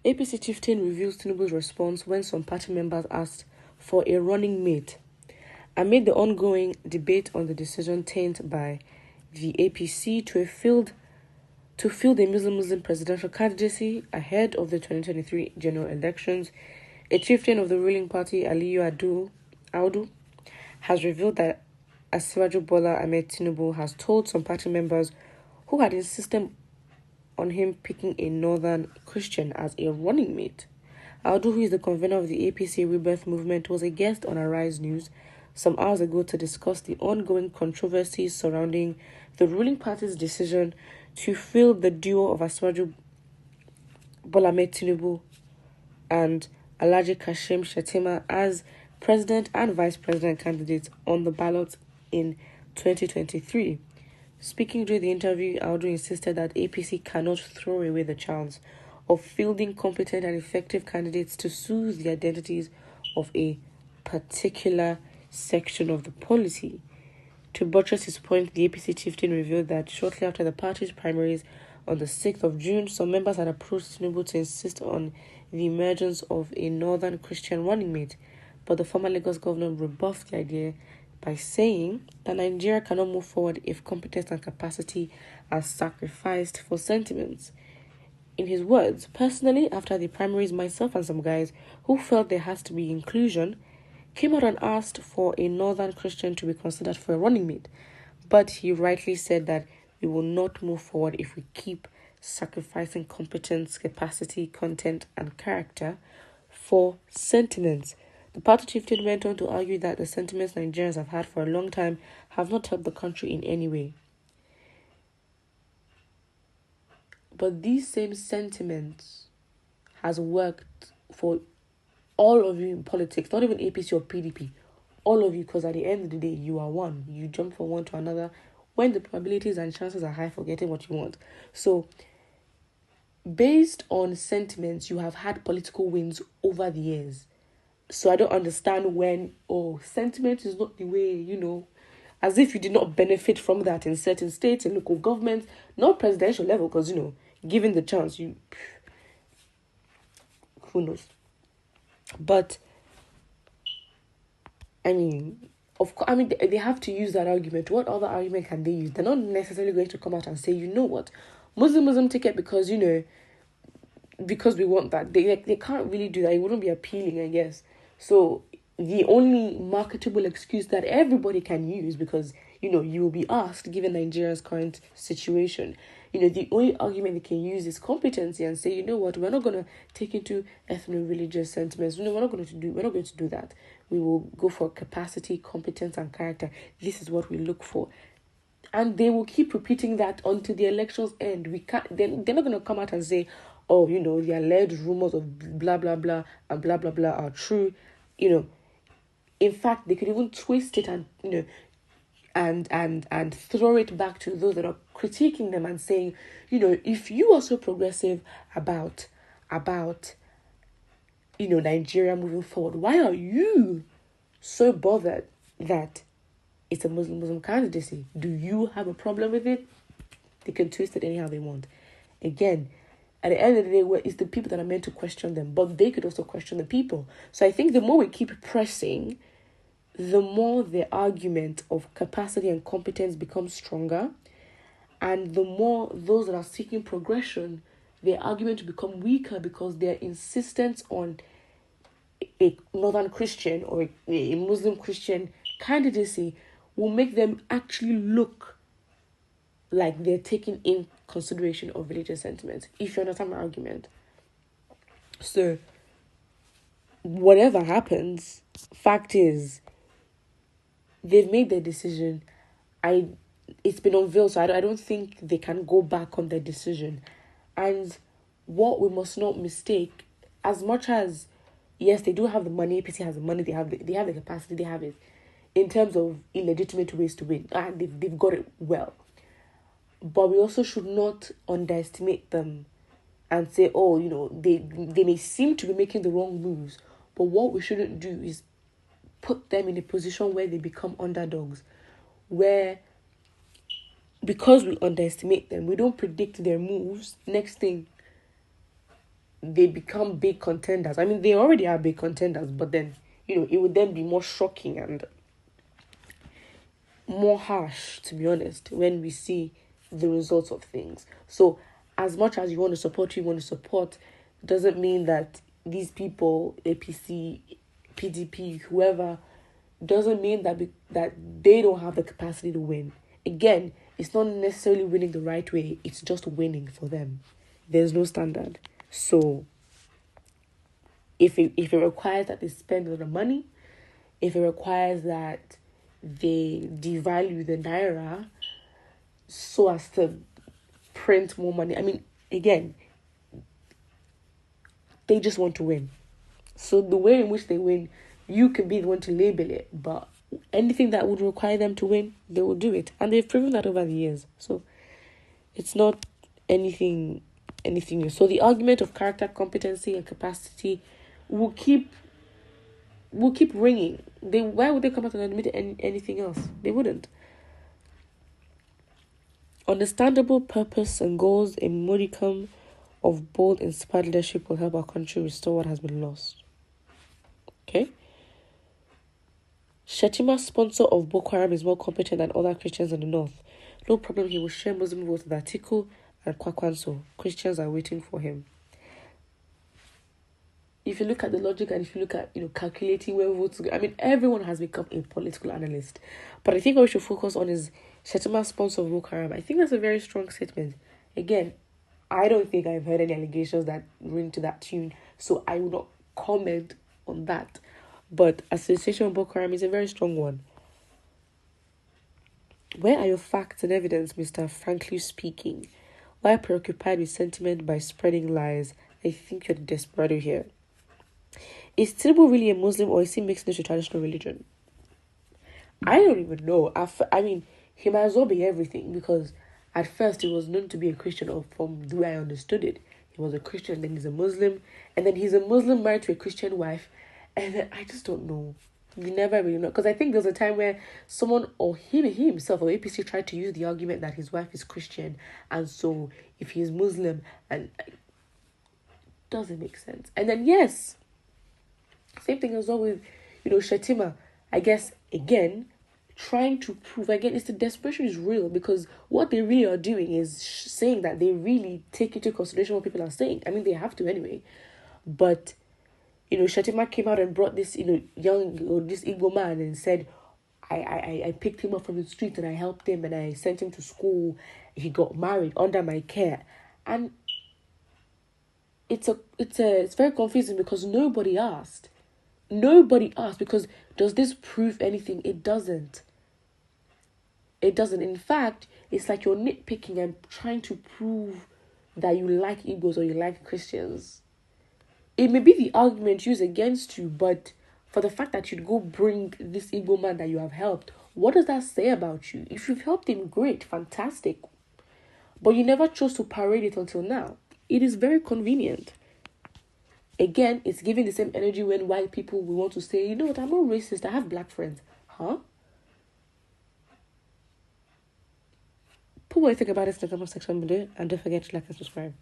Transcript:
APC chieftain reveals Tinubu's response when some party members asked for a running mate. Amid the ongoing debate on the decision taken by the APC to field a Muslim presidential candidacy ahead of the 2023 general elections, a chieftain of the ruling party, Aliyu Audu, has revealed that Asiwaju Bola Ahmed Tinubu has told some party members who had insisted on him picking a northern Christian as a running mate. Audu, who is the convener of the APC Rebirth Movement, was a guest on Arise News some hours ago to discuss the ongoing controversies surrounding the ruling party's decision to field the duo of Asiwaju Bola Ahmed Tinubu and Alhaji Kashim Shettima as president and vice president candidates on the ballot in 2023. Speaking during the interview, Audu insisted that APC cannot throw away the chance of fielding competent and effective candidates to soothe the identities of a particular section of the polity. To buttress his point, the APC chieftain revealed that shortly after the party's primaries on the 6th of June, some members had approached Tinubu to insist on the emergence of a northern Christian running mate, but the former Lagos governor rebuffed the idea by saying that Nigeria cannot move forward if competence and capacity are sacrificed for sentiments. In his words, personally, after the primaries, myself and some guys who felt there has to be inclusion came out and asked for a northern Christian to be considered for a running mate. But he rightly said that we will not move forward if we keep sacrificing competence, capacity, content, and character for sentiments. The party chieftain went on to argue that the sentiments Nigerians have had for a long time have not helped the country in any way. But these same sentiments has worked for all of you in politics, not even APC or PDP, all of you, because at the end of the day, you are one. You jump from one to another when the probabilities and chances are high for getting what you want. So, based on sentiments, you have had political wins over the years. So I don't understand when, sentiment is not the way, as if you did not benefit from that in certain states and local governments, not presidential level, because, given the chance, who knows. But, they have to use that argument. What other argument can they use? They're not necessarily going to come out and say, you know what, Muslim ticket because, because we want that. They can't really do that. It wouldn't be appealing, I guess. So the only marketable excuse that everybody can use, because, you will be asked, given Nigeria's current situation, the only argument they can use is competency and say, you know what, we're not going to take into ethno-religious sentiments. We're not going to do that. We will go for capacity, competence, and character. This is what we look for. And they will keep repeating that until the elections end. They're not going to come out and say, the alleged rumors of blah, blah, blah, and blah, blah, blah are true. In fact, they could even twist it and, and throw it back to those that are critiquing them and saying, if you are so progressive about Nigeria moving forward, why are you so bothered that it's a Muslim candidacy? Do you have a problem with it? They can twist it anyhow they want. Again, at the end of the day, it's the people that are meant to question them, but they could also question the people. So I think the more we keep pressing, the more the argument of capacity and competence becomes stronger, and the more those that are seeking progression, their argument will become weaker because their insistence on a northern Christian or a Muslim Christian candidacy will make them actually look like they're taking in consideration of religious sentiments, if you understand my argument. So, whatever happens, fact is, they've made their decision. It's been unveiled, so I don't think they can go back on their decision. And what we must not mistake, as much as, yes, they do have the money, APC has the money, they have the capacity, they have it, in terms of illegitimate ways to win, and they've got it well. But we also should not underestimate them and say, they may seem to be making the wrong moves. But what we shouldn't do is put them in a position where they become underdogs, where because we underestimate them, we don't predict their moves. Next thing, they become big contenders. I mean, they already are big contenders, but then, it would then be more shocking and more harsh, to be honest, when we see the results of things. So, as much as you want to support, doesn't mean that these people, APC, PDP, whoever, doesn't mean that they don't have the capacity to win. Again, it's not necessarily winning the right way, it's just winning for them. There's no standard. So, if it requires that they spend a lot of money, if it requires that they devalue the naira so as to print more money, I mean, again, they just want to win. So the way in which they win, you can be the one to label it, but anything that would require them to win, they will do it. And they've proven that over the years. So it's not anything new. So the argument of character, competency, and capacity will keep ringing. Why would they come out and admit anything else? They wouldn't. Understandable purpose and goals, a modicum of bold, inspired leadership will help our country restore what has been lost. Okay? Shetima's sponsor of Boko Haram is more competent than other Christians in the north. No problem, he will share Muslim votes with Atiku and Kwakwanso. Christians are waiting for him. If you look at the logic and if you look at, calculating where votes go, I mean, everyone has become a political analyst. But I think what we should focus on is Shetima's sponsor of Boko Haram. I think that's a very strong statement. Again, I don't think I've heard any allegations that ring to that tune, so I will not comment on that. But association with Boko Haram is a very strong one. Where are your facts and evidence, Mr. Frankly speaking? Why preoccupied with sentiment by spreading lies? I think you're the desperado here. Is Tinubu really a Muslim or is he mixed into traditional religion? I don't even know. I mean, he might as well be everything because at first he was known to be a Christian, or from the way I understood it, he was a Christian, then he's a Muslim, and then he's a Muslim married to a Christian wife, and then I just don't know. You never really know. Because I think there's a time where someone, or he himself, or APC, tried to use the argument that his wife is Christian, and so if he's Muslim, and it doesn't make sense. And then, yes, same thing as well with, Shetima. I guess, again, trying to prove, again, it's the desperation is real, because what they really are doing is saying that they really take into consideration what people are saying. I mean, they have to anyway. But, Shetima came out and brought this, this Igbo man and said, I picked him up from the street and I helped him and I sent him to school. He got married under my care. And it's very confusing because nobody asked. Nobody asked, because does this prove anything? It doesn't. It doesn't. In fact, it's like you're nitpicking and trying to prove that you like Igbos or you like Christians. It may be the argument used against you, but for the fact that you'd go bring this Igbo man that you have helped, what does that say about you? If you've helped him, great, fantastic. But you never chose to parade it until now. It is very convenient. Again, it's giving the same energy when white people will want to say, you know what, I'm not racist, I have black friends. Huh? Put what you think about this in the comment section below, and don't forget to like and subscribe.